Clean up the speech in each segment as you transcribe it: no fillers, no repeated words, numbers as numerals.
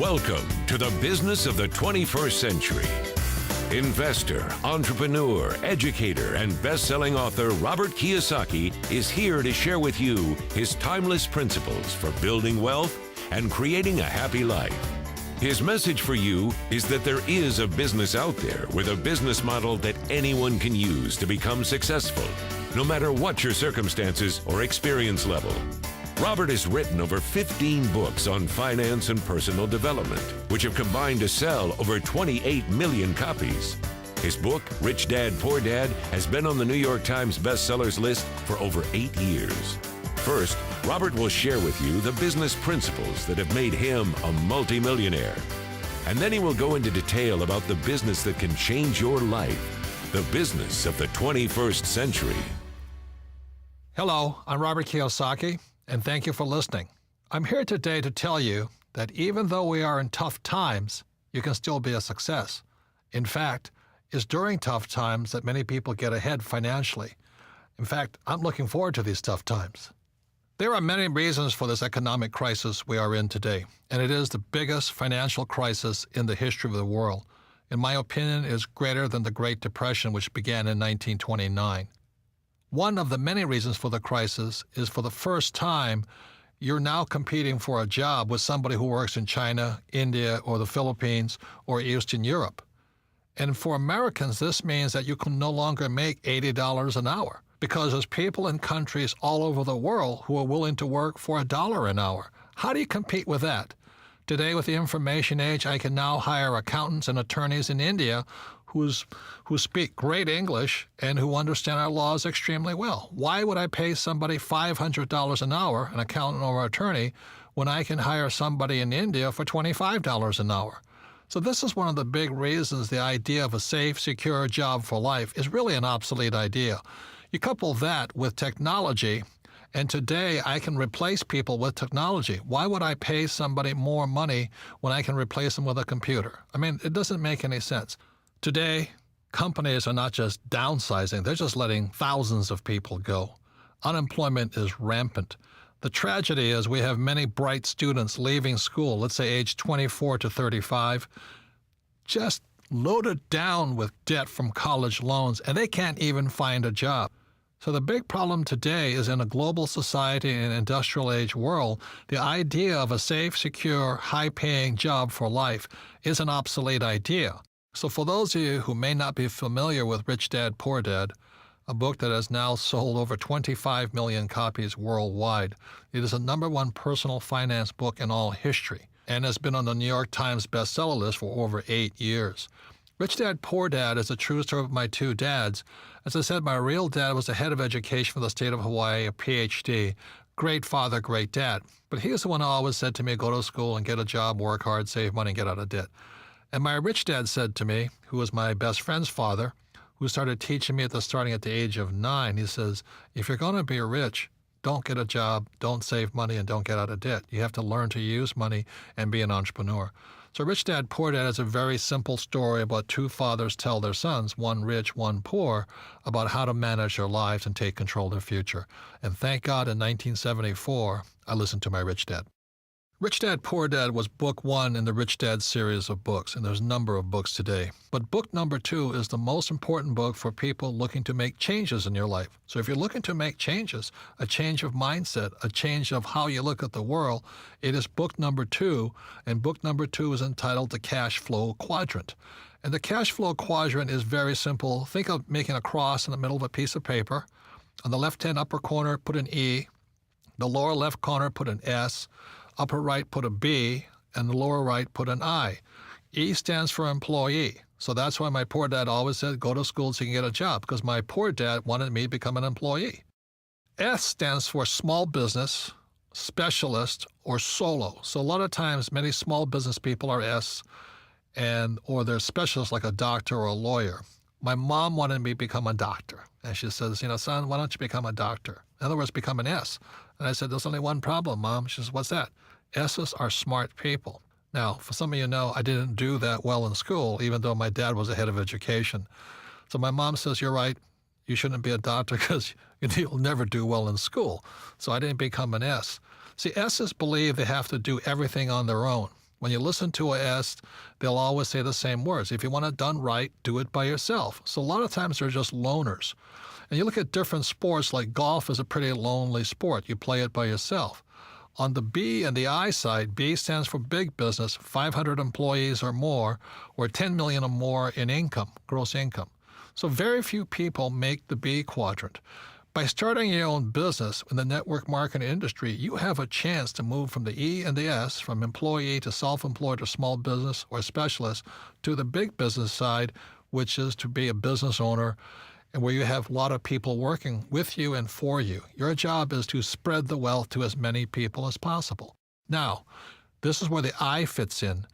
Welcome to the business of the 21st century. Investor, entrepreneur, educator, and best-selling author Robert Kiyosaki is here to share with you his timeless principles for building wealth and creating a happy life. His message for you is that there is a business out there with a business model that anyone can use to become successful, no matter what your circumstances or experience level. Robert has written over 15 books on finance and personal development, which have combined to sell over 28 million copies. His book, Rich Dad, Poor Dad, has been on the New York Times bestsellers list for over 8 years. First, Robert will share with you the business principles that have made him a multimillionaire. And then he will go into detail about the business that can change your life, the business of the 21st century. Hello, I'm Robert Kiyosaki, and thank you for listening. I'm here today to tell you that even though we are in tough times, you can still be a success. In fact, it's during tough times that many people get ahead financially. In fact, I'm looking forward to these tough times. There are many reasons for this economic crisis we are in today, and it is the biggest financial crisis in the history of the world. In my opinion, it is greater than the Great Depression, which began in 1929. One of the many reasons for the crisis is for the first time, you're now competing for a job with somebody who works in China, India, or the Philippines, or Eastern Europe. And for Americans, this means that you can no longer make $80 an hour because there's people in countries all over the world who are willing to work for $1 an hour. How do you compete with that? Today, with the information age, I can now hire accountants and attorneys in India who speak great English and who understand our laws extremely well. Why would I pay somebody $500 an hour, an accountant or attorney, when I can hire somebody in India for $25 an hour? So this is one of the big reasons the idea of a safe, secure job for life is really an obsolete idea. You couple that with technology, and today I can replace people with technology. Why would I pay somebody more money when I can replace them with a computer? I mean, it doesn't make any sense. Today, companies are not just downsizing, they're just letting thousands of people go. Unemployment is rampant. The tragedy is we have many bright students leaving school, let's say age 24 to 35, just loaded down with debt from college loans, and they can't even find a job. So the big problem today is in a global society and industrial age world, the idea of a safe, secure, high-paying job for life is an obsolete idea. So for those of you who may not be familiar with Rich Dad, Poor Dad, a book that has now sold over 25 million copies worldwide, it is the #1 personal finance book in all history and has been on the New York Times bestseller list for over 8 years. Rich Dad, Poor Dad is a true story of my two dads. As I said, my real dad was the head of education for the state of Hawaii, a PhD. Great father, great dad. But he was the one who always said to me, go to school and get a job, work hard, save money, and get out of debt. And my rich dad said to me, who was my best friend's father, who started teaching me starting at the age of 9, he says, if you're going to be rich, don't get a job, don't save money, and don't get out of debt. You have to learn to use money and be an entrepreneur. So Rich Dad, Poor Dad is a very simple story about two fathers tell their sons, one rich, one poor, about how to manage their lives and take control of their future. And thank God in 1974, I listened to my Rich Dad. Rich Dad, Poor Dad was book 1 in the Rich Dad series of books, and there's a number of books today. But book number 2 is the most important book for people looking to make changes in your life. So if you're looking to make changes, a change of mindset, a change of how you look at the world, it is book number 2, and book number 2 is entitled The Cash Flow Quadrant. And the cash flow quadrant is very simple. Think of making a cross in the middle of a piece of paper. On the left-hand upper corner, put an E. The lower left corner, put an S. Upper right, put a B, and the lower right, put an I. E stands for employee. So that's why my poor dad always said, go to school so you can get a job, because my poor dad wanted me to become an employee. S stands for small business, specialist, or solo. So a lot of times, many small business people are S, or they're specialists like a doctor or a lawyer. My mom wanted me to become a doctor. And she says, son, why don't you become a doctor? In other words, become an S. And I said, there's only one problem, Mom. She says, what's that? S's are smart people. Now, for some of you know, I didn't do that well in school, even though my dad was the head of education. So my mom says, you're right. You shouldn't be a doctor because you'll never do well in school. So I didn't become an S. See, S's believe they have to do everything on their own. When you listen to a S, they'll always say the same words. If you want it done right, do it by yourself. So a lot of times they're just loners. And you look at different sports, like golf is a pretty lonely sport. You play it by yourself. On the B and the I side, B stands for big business, 500 employees or more, or 10 million or more in income, gross income. So very few people make the B quadrant. By starting your own business in the network marketing industry, you have a chance to move from the E and the S, from employee to self-employed or small business or specialist, to the big business side, which is to be a business owner, and where you have a lot of people working with you and for you. Your job is to spread the wealth to as many people as possible. Now, this is where the I fits in.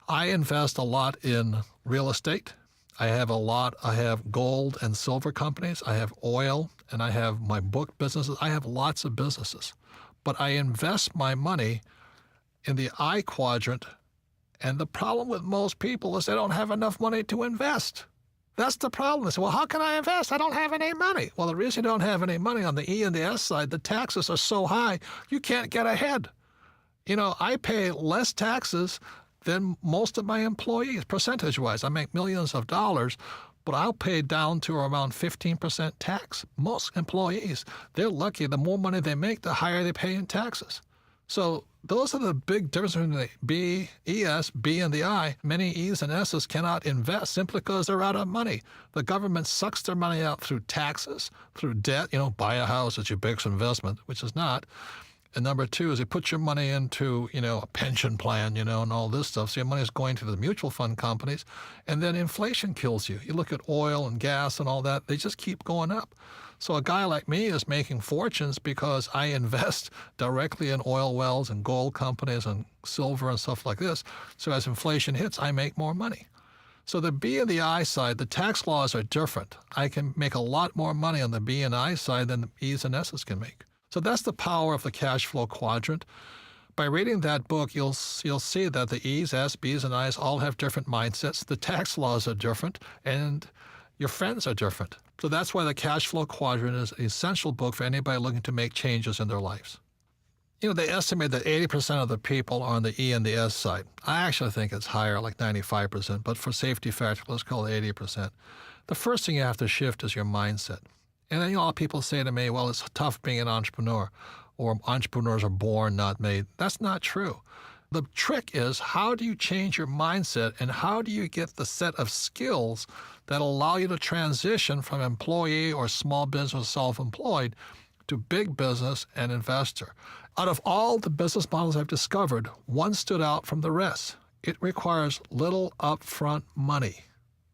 I invest a lot in real estate. I have gold and silver companies. I have oil, and I have my book businesses. I have lots of businesses. But I invest my money in the I quadrant, and the problem with most people is they don't have enough money to invest. That's the problem. They say, well, how can I invest? I don't have any money. Well, the reason you don't have any money on the E and the S side, the taxes are so high, you can't get ahead. I pay less taxes than most of my employees, percentage-wise. I make millions of dollars, but I'll pay down to around 15% tax. Most employees, they're lucky. The more money they make, the higher they pay in taxes. So those are the big differences between the B, ES, B, and the I. Many E's and S's cannot invest simply because they're out of money. The government sucks their money out through taxes, through debt. Buy a house, it's your biggest investment, which is not. And number two is they put your money into, a pension plan, and all this stuff. So your money is going to the mutual fund companies. And then inflation kills you. You look at oil and gas and all that, they just keep going up. So a guy like me is making fortunes because I invest directly in oil wells and gold companies and silver and stuff like this. So as inflation hits, I make more money. So the B and the I side, the tax laws are different. I can make a lot more money on the B and I side than the E's and S's can make. So that's the power of the cash flow quadrant. By reading that book, you'll see that the E's, S, B's, and I's all have different mindsets. The tax laws are different, and your friends are different. So that's why the cash flow quadrant is an essential book for anybody looking to make changes in their lives. They estimate that 80% of the people are on the E and the S side. I actually think it's higher, like 95%, but for safety factor, let's call it 80%. The first thing you have to shift is your mindset. And then a lot of people say to me, well, it's tough being an entrepreneur, or entrepreneurs are born, not made. That's not true. The trick is, how do you change your mindset, and how do you get the set of skills that allow you to transition from employee or small business self-employed to big business and investor? Out of all the business models I've discovered, one stood out from the rest. It requires little upfront money,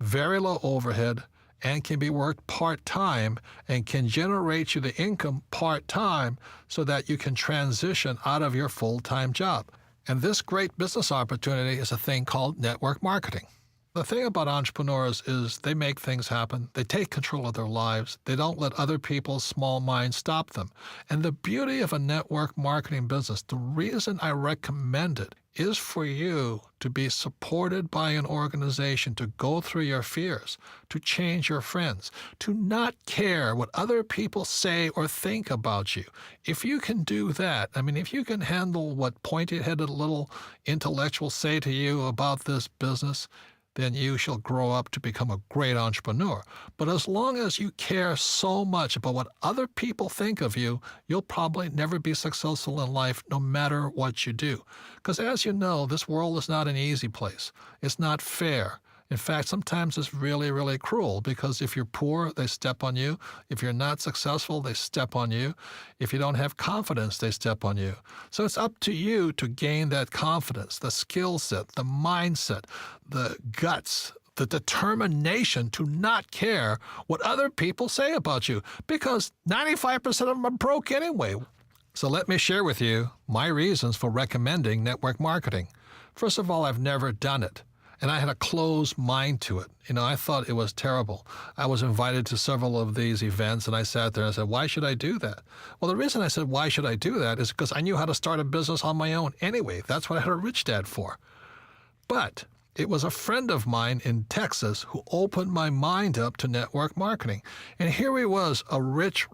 very low overhead, and can be worked part-time and can generate you the income part-time so that you can transition out of your full-time job. And this great business opportunity is a thing called network marketing. The thing about entrepreneurs is they make things happen. They take control of their lives. They don't let other people's small minds stop them. And the beauty of a network marketing business, the reason I recommend it, is for you to be supported by an organization, to go through your fears, to change your friends, to not care what other people say or think about you. If you can do that, if you can handle what pointy-headed little intellectuals say to you about this business, then you shall grow up to become a great entrepreneur. But as long as you care so much about what other people think of you, you'll probably never be successful in life no matter what you do. Because as you know, this world is not an easy place. It's not fair. In fact, sometimes it's really, really cruel, because if you're poor, they step on you. If you're not successful, they step on you. If you don't have confidence, they step on you. So it's up to you to gain that confidence, the skill set, the mindset, the guts, the determination to not care what other people say about you, because 95% of them are broke anyway. So let me share with you my reasons for recommending network marketing. First of all, I've never done it. And I had a closed mind to it. I thought it was terrible. I was invited to several of these events, and I sat there and I said, why should I do that? Well, the reason I said, why should I do that, is because I knew how to start a business on my own anyway. That's what I had a Rich Dad for. But it was a friend of mine in Texas who opened my mind up to network marketing. And here he was, a rich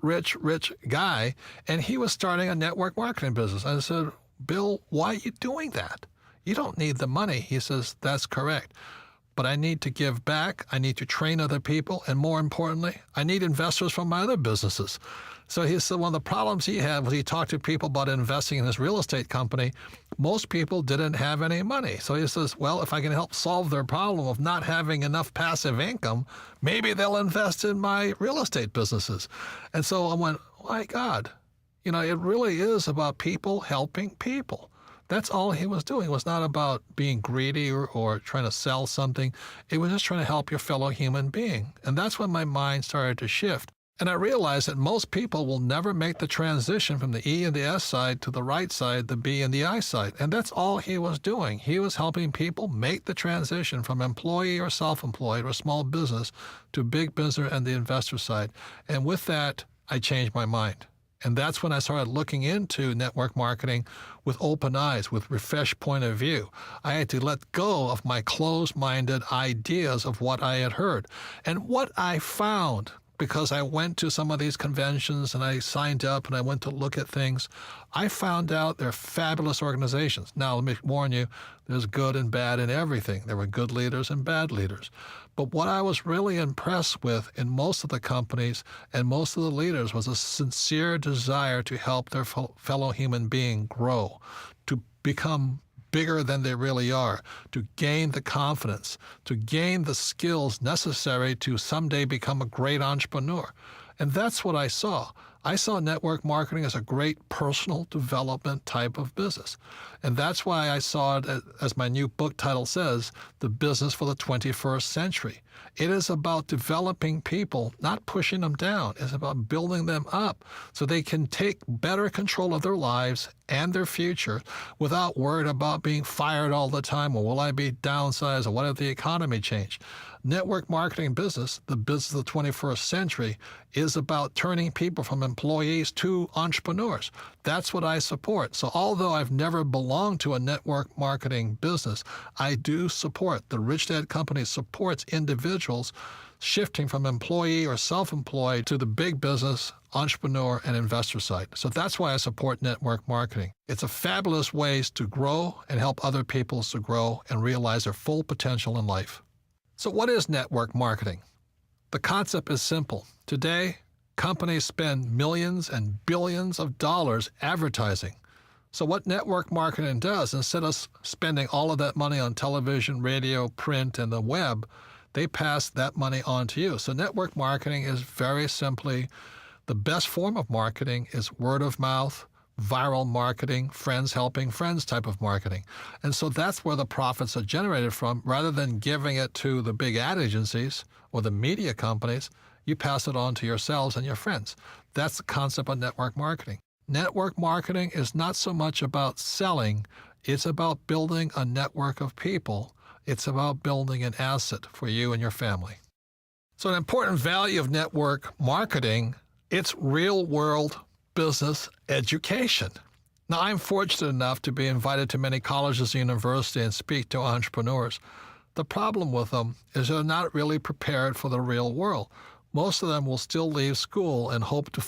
guy, and he was starting a network marketing business. I said, Bill, why are you doing that? You don't need the money. He says, that's correct. But I need to give back. I need to train other people. And more importantly, I need investors from my other businesses. So he said one of the problems he had was he talked to people about investing in his real estate company. Most people didn't have any money. So he says, well, if I can help solve their problem of not having enough passive income, maybe they'll invest in my real estate businesses. And so I went, my God, it really is about people helping people. That's all he was doing. It was not about being greedy or trying to sell something. It was just trying to help your fellow human being. And that's when my mind started to shift. And I realized that most people will never make the transition from the E and the S side to the right side, the B and the I side. And that's all he was doing. He was helping people make the transition from employee or self-employed or small business to big business and the investor side. And with that, I changed my mind. And that's when I started looking into network marketing with open eyes, with refreshed point of view. I had to let go of my closed-minded ideas of what I had heard. And what I found, because I went to some of these conventions and I signed up and I went to look at things, I found out they're fabulous organizations. Now, let me warn you, there's good and bad in everything. There were good leaders and bad leaders. But what I was really impressed with in most of the companies and most of the leaders was a sincere desire to help their fellow human being grow, to become bigger than they really are, to gain the confidence, to gain the skills necessary to someday become a great entrepreneur. And that's what I saw. I saw network marketing as a great personal development type of business. And that's why I saw it, as my new book title says, The Business for the 21st Century. It is about developing people, not pushing them down. It's about building them up so they can take better control of their lives and their future without worried about being fired all the time, or will I be downsized, or what if the economy changed? Network marketing business, the business of the 21st century, is about turning people from employees to entrepreneurs. That's what I support. So although I've never belonged to a network marketing business, I do support. The Rich Dad Company supports individuals shifting from employee or self-employed to the big business, entrepreneur, and investor side. So that's why I support network marketing. It's a fabulous way to grow and help other people to grow and realize their full potential in life. So what is network marketing? The concept is simple. Today, companies spend millions and billions of dollars advertising. So what network marketing does, instead of spending all of that money on television, radio, print, and the web, they pass that money on to you. So network marketing is very simply the best form of marketing is word of mouth, viral marketing, friends helping friends type of marketing. And so that's where the profits are generated from. Rather than giving it to the big ad agencies or the media companies, you pass it on to yourselves and your friends. That's the concept of network marketing. Network marketing is not so much about selling, it's about building a network of people. It's about building an asset for you and your family. So an important value of network marketing, it's real-world business education. Now, I'm fortunate enough to be invited to many colleges and universities and speak to entrepreneurs. The problem with them is they're not really prepared for the real world. Most of them will still leave school and hope to